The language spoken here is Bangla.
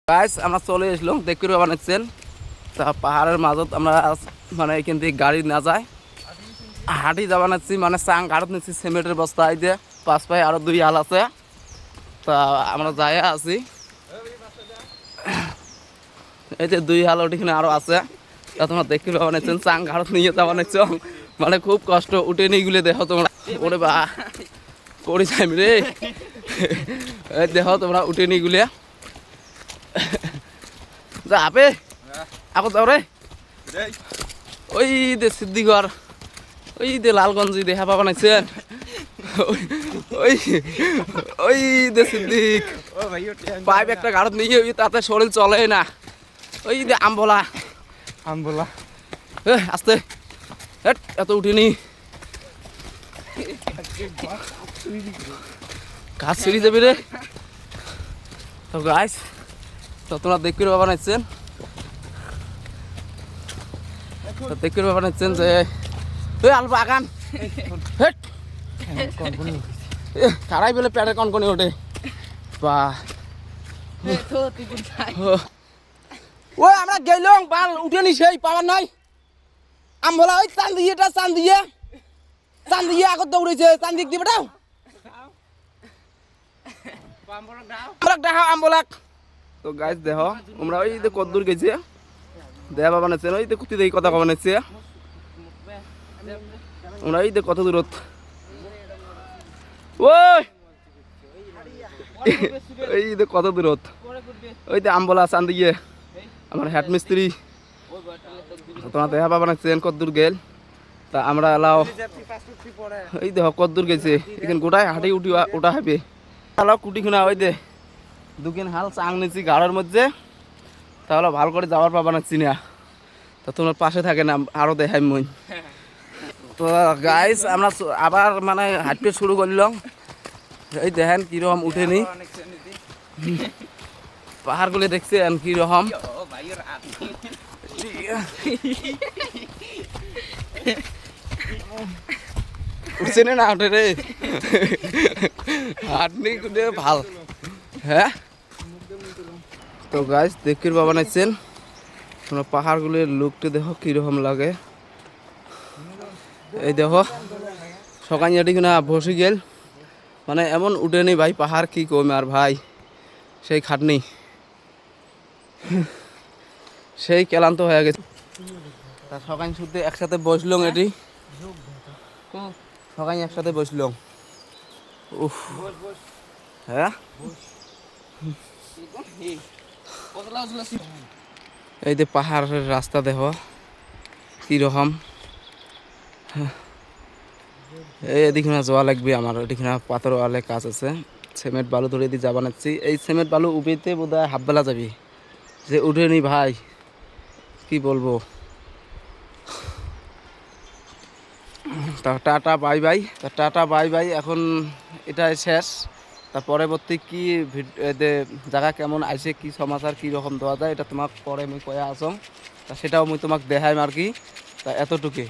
গাইস আমরা চলে আসলাম দেখতে বানাচ্ছেন তা পাহাড়ের মাঝত আমরা মানে এখান থেকে গাড়ি না যায় হাঁটি যা বানাচ্ছি মানে চাং গাড়ত নিচ্ছি সিমেন্টের বস্তা এই যে পাঁচ পায়ে আরো 2 হাল আছে তা আমরা যাই আছি এই যে 2 হাল ওইখানে আরো আছে তা তোমরা দেখতে বানাচ্ছেন চাং গাড়ত নিয়ে যা বানাচ্ছ মানে খুব কষ্ট উঠে নিয়ে গুলে দেখো তোমরা ওরে বা করে যাইম রে দেখো তোমরা উঠে নিয়ে গুলে যা আপে আকৌ যাও রে ওই দে সিদ্দিঘর ওই দে লালগঞ্জি দেখা পাবা নাইছেন ওই ওই দে সিদ্দিক পাইপ একটা গাড়ত নিয়ে ওই তাতে শরীর চলে না ওই দে আমবলা আমবলা আস্তে এত উঠিনি গাছ ছিঁড়ি যাবি রে তো গাছ তো তোমরা দেখতে বাবা নাইছেন তো দেখতে বাবা নাইছেন যে ওই আলু বাগান খারাই বলে পেটে কনকনি ওঠে বা ওই আমরা গেলাম বাল উঠে নি সেই পাওয়ার নাই আমবলা ওই চান দিয়ে আগত দৌড়েছে চান দিক দিবে দাও আমবলাক তো গাছ দেহ আমরা ওই যে কদ্দুর গেছে দেয়া বাবা নাচছে ওই যে কুতি দেখি কথা কবা নাচছে আমরা এই যে কত দূরত ওই এই যে কত দূরত ওই যে আমবলা চান দিয়ে আমার হেড মিস্ত্রি তোমার দেহা বাবা নাচছেন কদ্দুর গেল তা আমরা এলাও এই দেহ কদ্দুর গেছে এখানে গোটায় হাঁটি উঠি ওটা হবে এলাও কুটি খুনা ওই দে 2 হাল চাং নিচ্ছি গাড়ের মধ্যে তাহলে ভালো করে যাওয়ার পাবা নাচ্ছি না তা তোমার পাশে থাকে না আরো দেখাই মই তো গাইস আমরা আবার মানে হাঁটতে শুরু করলাম এই দেখেন কিরকম উঠেনি পাহাড়গুলি দেখছেন কিরকম উঠছে না উঠে রে হাঁটনি ভাল হ্যাঁ তো গাছ দেখতে বাবা নাইছেন তোমরা পাহাড়গুলির লুকটা দেখো কিরকম লাগে এই দেখো সকাল এটি কিনা বসে গেল মানে এমন উঠেনি ভাই পাহাড় কি কমে আর ভাই সেই খাটনি সেই ক্লান্ত হয়ে গেছে তা সকাল শুধু একসাথে বসলাম এটি সকাল একসাথে বসলাম উফ হ্যাঁ এই যে পাহাড়ের রাস্তা দেখো কিরকম এই এদিকে যাওয়া লাগবে আমার এদিকে পাথর ওয়ালে কাজ আছে সিমেন্ট বালু ধরে দিয়ে যাবা নাচ্ছি এই সিমেন্ট বালু উবেতে বোধ হয় হাফবেলা যাবি যে উঠেনি ভাই কি বলবো তা টাটা বাই বাই এখন এটাই শেষ তা পরবর্তী কি জায়গা কেমন আইছে কি সমাচার কি রকম দেওয়া যায় এটা তোমাক পরে আমি কয়া আসং তা সেটাও আমি তোমাক দেখাইম আর কি তা এতটুকু